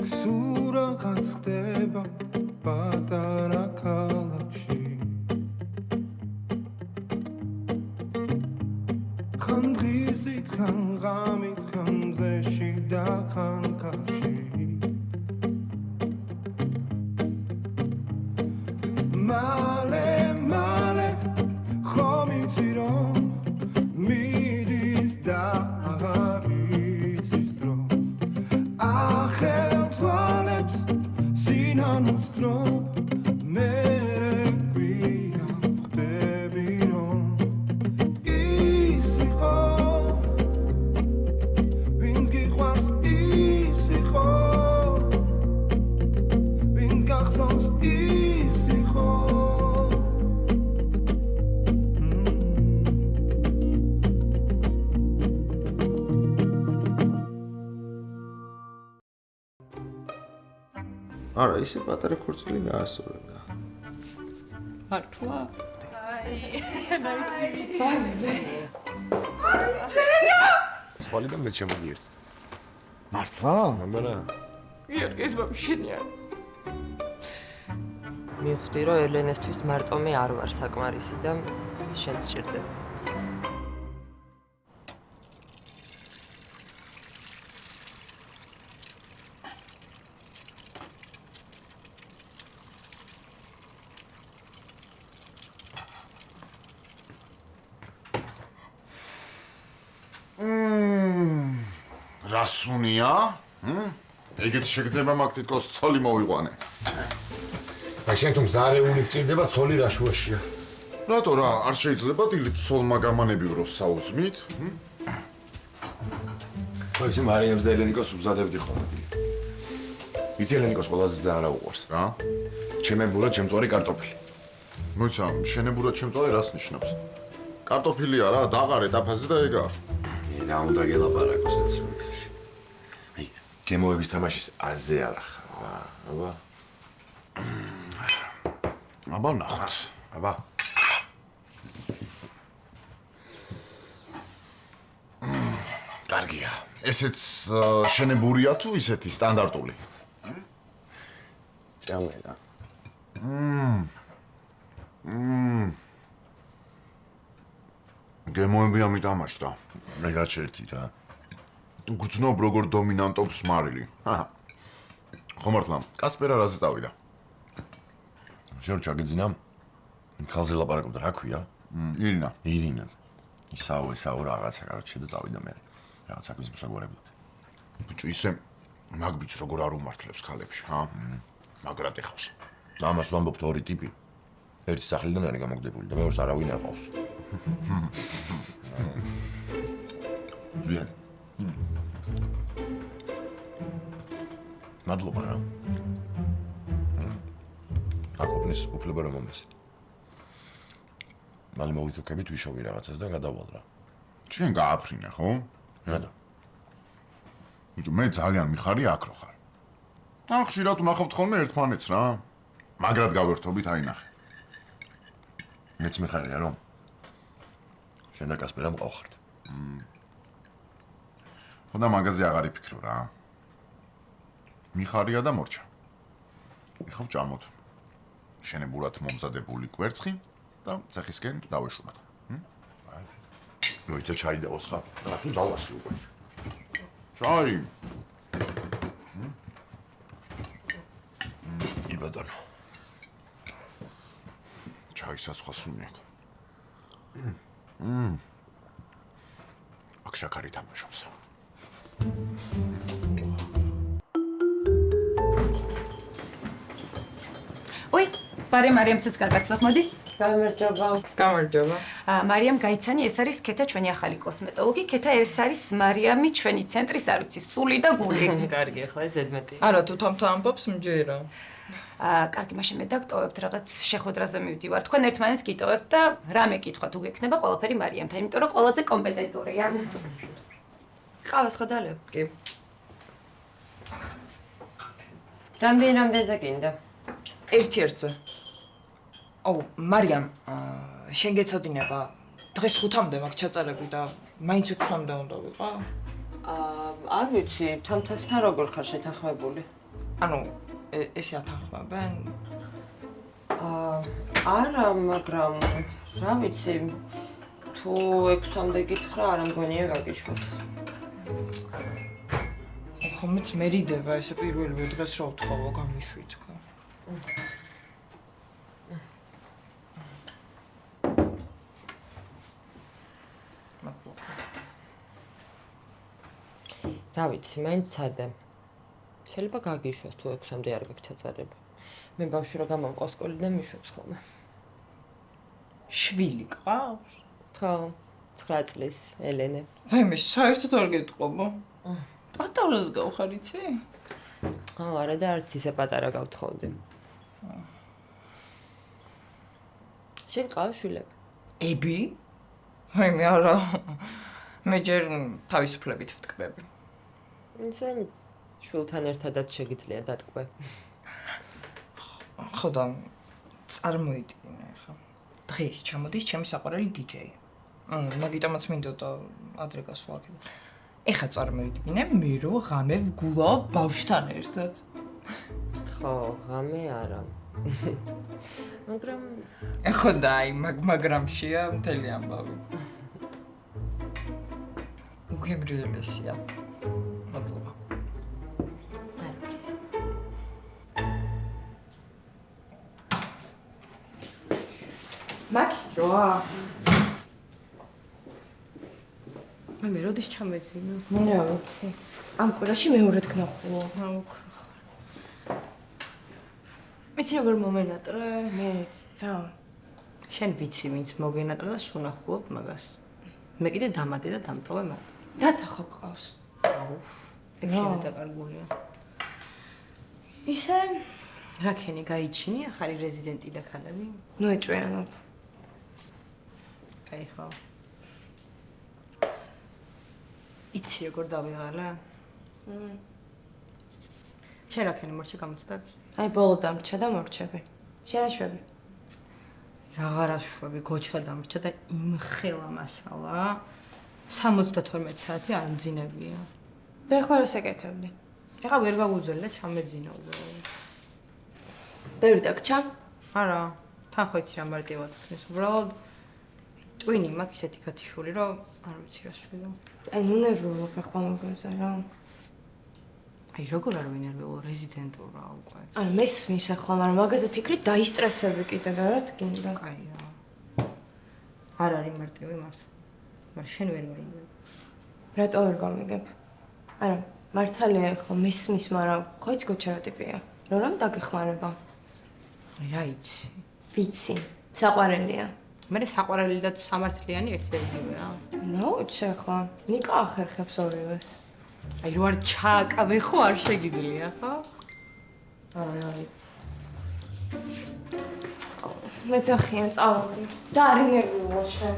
სურაღაც ხდება პატარა ქალაქში ხან დღისით ხან ღამით ხან მზეში და ხან კარში მალე ხომ იცი რომ მიდის და აღარ იცის დრო ახელ თვალებს სინანულს დრო მე გვია ხდები რომ ის იყო ვინც გიყვარს ის იყო ვინც გახსოვს ის იყო არა, ისე პატარა ქორწილი გაასწორებდა. მართლა? სხვალიდან მე შემოგიერთ. მართლა? ამარა. გიორგის ბავშვია. მივხვდი რომ ელენესთვის მარტო მე არ ვარ საკმარისი და შენც სჭირდება. რასუნია? ეგეთ შეგრძნება მაგ თითქოს ცოლი მოვიყვანე. აი შენ თუ მზარეული გჭირდება ცოლი რა შუაშია? რატო რა, არ შეიძლება დილით ცოლმა გამანებიუროს საუზმით? ხო, მარიამს და ელენიკოს უბზადებდი ხოლმე. იცი ელენიკოს ყველაზე ძალიან რა უყვარს? რა? ჩემებურად ჩემწვარი კარტოფილი. მოიცა, შენებურად ჩემწვარი რას ნიშნავს? კარტოფილია რა, დაღარ ეტაფაზე და ეგა. რა უნდა გელაპარაკოს ეს მიგში. აი, გემოების თამაშის აზე არ ახლა, აბა. აბა ნახოთ. აბა. კარგია. ესეც შენებურია თუ ისეთი სტანდარტული? ჭამელა. გემოები ამიტამაშდა. მე გაჩერდი რა. გძნობ როგორ დომინანტობს მარილი. ხო მართლა, კასპერა რაზე წავიდა? შენ ჩაგეძინა? ხალზე ლაპარაკობდა რა ქვია? ირინა. ირინა. ისაო რაღაცა კარჩე და წავიდა მე. რაღაც აკვის მსაგვარებლად. ბიჭო ისე მაგ ბიჭს როგორ არ უმართლებს ქალებში, ჰა? მაგრად ეხავს. ამას ვამბობთ ორი ტიპი. ერთი სახლიდან არის გამოგდებული და მეორეს არავინ არ ყავს. ძვიან. მადლობა რა. აკოპნის უფლება რომ მომეცი. მალე მოვიქოქებით ვიშოვი რაღაცას და გადავალ რა. შენ გააფრინე, ხო? რატო? ბიჭო მე ძალიან მიხარია აქ რო ხარ. და ხშირად ვნახავთ ხოლმე ერთმანეთს რა. მაგრად გავერთობით აინახე. მეც მიხარია რომ შენ და კასპერა მყავხართ. ხო და მაგაზე აღარ იფიქრო რა. მიხარია და მორჩა. ეხლა ვჭამოთ. შენებურად მომზადებული კვერცხი და ცეხისკენ დავეშუმოთ. მოიცა ჩაი დავოსხა. რა თუ დავასწრო უკვე. ჩაი. იბატონო. ჩაისაც სხვა სუნი აქვს. აქ შაქარი თამაშობს. ой, ბარე მარიამსაც კარგაცლახ, მოდი. გამარჯობა. მარიამ გაიცანი, ეს არის ქეთა ჩვენი ახალი კოსმეტოლოგი. ქეთა ეს არის მარიამი ჩვენი ცენტრის არ ვიცი, სული და გული. კარგი, ხო, ეს ზედმეტი. არა, თუ თამთა ამბობს მჯერა. კარგი, მაშინ მე დაგტოვებთ რაღაც შეხვედრაზე მივდივარ. თქვენ ერთმანეთს გიტოვებთ და რამე კითხვა თუ გექნება ყველაფერი მარიამთან, იმიტომ რომ ყველაზე კომპეტენტურია. ყავას ხო დალევ? კი. რამდენზე გინდა? ერთ-ერთზე. აუ, მარიამ, შენ გეცოდინება. დღეს 5-მდე მაქვს ჩაწერები და მაინც 6-მდე უნდა ვიყო. არ ვიცი, თამთასთან როგორ ხარ შეთანხმებული? ანუ ესე ათანხმებენ? არა, მაგრამ რა ვიცი, თუ 6-მდე გითხრა, არ მგონია გაგიშვას. ხომეც მერიდება ესე პირველივე დღეს რა ვთხოვო გამიშვით. რა ვიცი, მაინც ცადე. შეიძლება გაგიშვას თუ 6-მდე არ გაქვს ჩაწერება. მე ბავშვი რა გამომყავს სკოლიდან მიშვებს ხოლმე. შვილი ყავს? ხო, 9 წლის, ელენე. ვაიმე, საერთოდ არ გეტყობო. პატარას გავხარ იცი? არა და არც ისე პატარა გავთხოვდი. შენ ყავს შვილები? ები? ვაიმე, არა. მე ჯერ თავისუფლებით ვტკბები. ისე შვილთან ერთადაც შეგიძლია დატკბე. ხო და წარმოიდგინე ხა. დღეს ჩამოდის ჩემი საყვარელი DJ. მაგიტომაც მინდოდა ადრე გასვლა აქედან. ეხა წარმოიდგინე მე რო ღამე ვგულავ ბავშვთან ერთად. ხო, ღამე არა. მაგრამ ეხა და აი მაგრამშია მთელი ამბავი. უგემრიელესია. მადლობა. მაგისტროა. მე როდის ჩამეძინო? მე რა ვიცი. ამ კვირაში მეორედ გნახულო. ვიცი როგორ მომენატრე? მეც ძალიან. შენ ვიცი ვინც მოგენატრა და სუნახულობ მაგას. მე კიდე დამადე და დამტოვე მათ. დათა ხო ყავს. ეგ შედაკარგულია. ისე რაკენი გაიჩინი ახალი რეზიდენტი და ქალები? ნუ ეჭვიანობ. კაი ხო. იცი როგორ დავიღალე? შენ რაკენი მორჩე გამოცდებს? აი ბოლო დამრჩა და მორჩები. შენაშვები. რაღარა შვები, გოჩა დამრჩა და იმ ხელა მასალა 72 საათი არ მძინებია. და ახლა რა საკეთებდი? ეხა ვერ გავუძველე და ჩამეძინავდა. ბევრი დაგჭა? არა, თან ხო იცი რა მარტივად ხსნის. უბრალოდ ტვინი მაქვს ისეთი გათიშული, რომ არ ვიცი რა შვიდო. აი ნუ ნერვიულობ ახლა მაგაზე რა. აი როგორ არ ვინერვიულო რეზიდენტურა უკვე. ანუ მესმის ახლა, მაგრამ მაგაზე ფიქრით დაისტრესები კიდე და რა თქინდა. კაი რა. არ არის მარტივი მართლა. მაგრამ შენ ვერ გაიგებ. რატო ვერ გამიგებ? არა, მართალია ახლა მესმის, მაგრამ ხო იცი გოჩა რა ტიპია? რომ დაგეხმარება. რა იცი. ვიცი, საყვარელია. მე საყვარელი და სამართლიანი ერთსებია. რა ვიცი ახლა, ნიკა ახერხებს ორივეს. აი რო არ ჩააკავე ხო არ შეგიძლია, ხო? რა ვიცი. მე ძახიან წავედი და არ ინერვიულო შენ.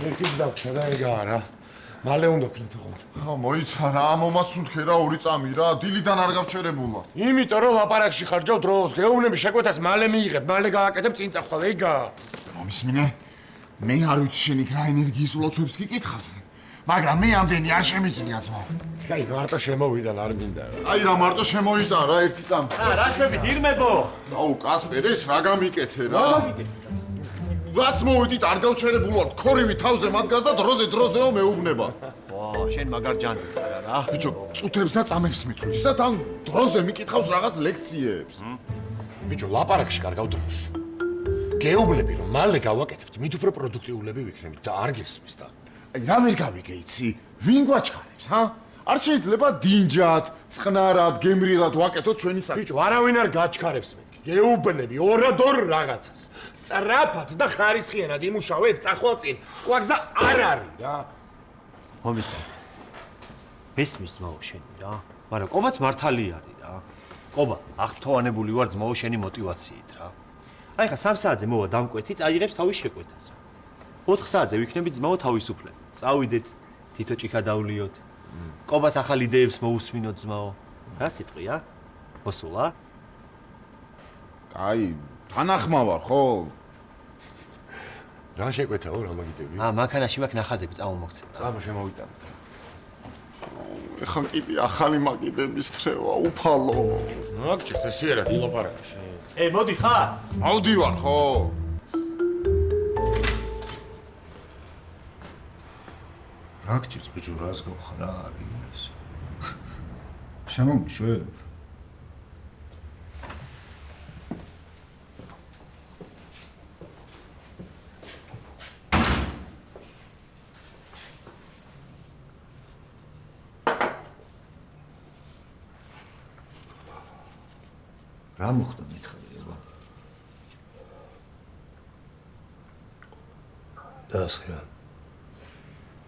ერთი დავჩა და ეგ არა. მალე უნდა ქნათ ხოლმე. მოიცა რა, მომასუნთქე რა 2 წამი რა, დილიდან არ გავჩერებულ ვარ. იმიტომ რომ ლაპარაკში ხარჯავ დროს, გეუბნები შეკვეთას მალე მიიღებ, მალე გააკეთებ წინ წახვალ ეგა. მომისმინე, მე არ ვიცი შენ იქ რა ენერგიის ლოცვებს გიკითხავ. მაგრამ მე ამდენი არ შემიძლია ძმა. კაი, მარტო შემოვიდან არ მინდა რა. აი რა მარტო შემოიტან რა 1 წამი. რა შვებით ირმებო? აუ კასპერ ეს რა გამიკეთე რა. რაც მოვიდით არ გავჩერებულ ვარ, ქორივი თავზე მადგას და დროზე-დროზეო მეუბნება. ვა, შენ მაგარ ჯანზე ხარ რა. ბიჭო, წუთებს და წამებს მithulis და თან დროზე მიკითხავს რაღაც ლექციებს. ბიჭო, ლაპარაკში კარგავ დროს. გეუბნები რომ მალე გავაკეთებთ, მით უფრო პროდუქტიულები ვიქნებით და არ გესმის და. აი რა ვერ გავიგე იცი? ვინ გვაჩქარებს, ჰა? არ შეიძლება დინჯად, წყნარად, გემრიელად ვაკეთოთ ჩვენი საქმე. ბიჭო, არავინ არ გაჩქარებს მეთქი. გეუბნები ორადორ რაღაცას. სწრაფად და ხარისხიანად იმუშავებ, წახვალ წინ. სხვა გზა არ არის რა. მომისმენ. მესმის ძმაო შენი რა. მაგრამ ყობაც მართალი არის რა. ყობა, აღფრთოვანებული ვარ ძმაო შენი мотивაციით რა. აი ხა 3 საათზე მოვა დამკვეთი, წაიღებს თავის შეკვეთას რა. 4 საათზე ვიქნები ძმაო თავისუფლები. წავიდეთ, თითო ჭიქა დავლიოთ. ყობას ახალ იდეებს მოусმინოთ ძმაო. რა სიტყვია? მოსულა? აი, თანახმა ვარ, ხო? რა შეკვეთაო, რა მაგიდები? მანქანაში მაქვს ნახაზები წამომოქცევ. წამო შემოვიტანოთ. ეხლა კიდე ახალი მაგიდების თრევა, უფალო. რა გჭირთ ეს იერად ილაპარაკე შენ? მოდი ხარ? მოვდივარ, ხო? რა გჭირს ბიჭო, რას გავხარ, რა არის? შემომიშვებ? რა მოხდა მითხარი აბა? დაასხა.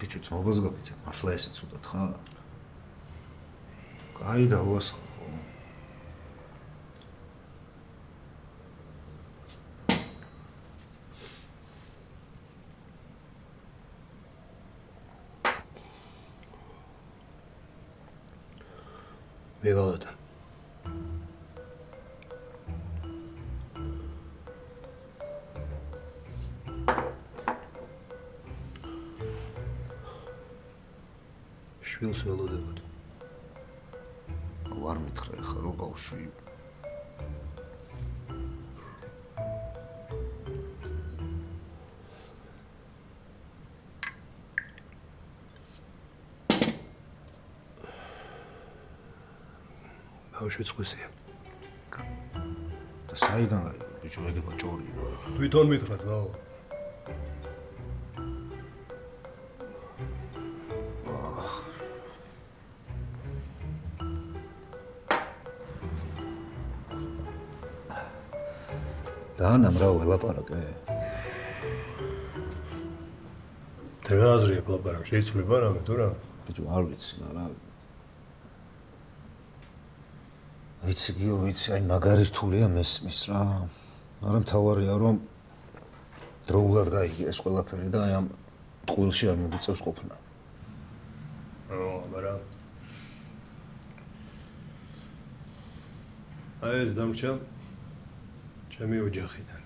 ბიჭო, ძმობას გაგიცე, მართლა ესე ცუდად ხარ? კაი და უასხა ხო? მეგალადა. შვილს ველოდებოდ. ვარ მითხრა ხა რო ბავშვი. ბავშვი წვისია. და საიდან ბიჭო ეგება ჭორი. თვითონ მითხრა ძმაო. დანამ რა ველაპარაკე? რა აზრია ლაპარაკ, შეიძლება რამე თუ რა? ბიჭო, არ ვიცი, მაგრამ ვიცი გიო, ვიცი, აი მაგარი რთულია მესმის რა. მაგრამ თავარია რომ დროულად გაიგე ეს ყველაფერი და აი ამ ტყუილში არ მოგიწევს ყოფნა. მაგრამ აი ეს დამრჩა ჩემი ოჯახიდან.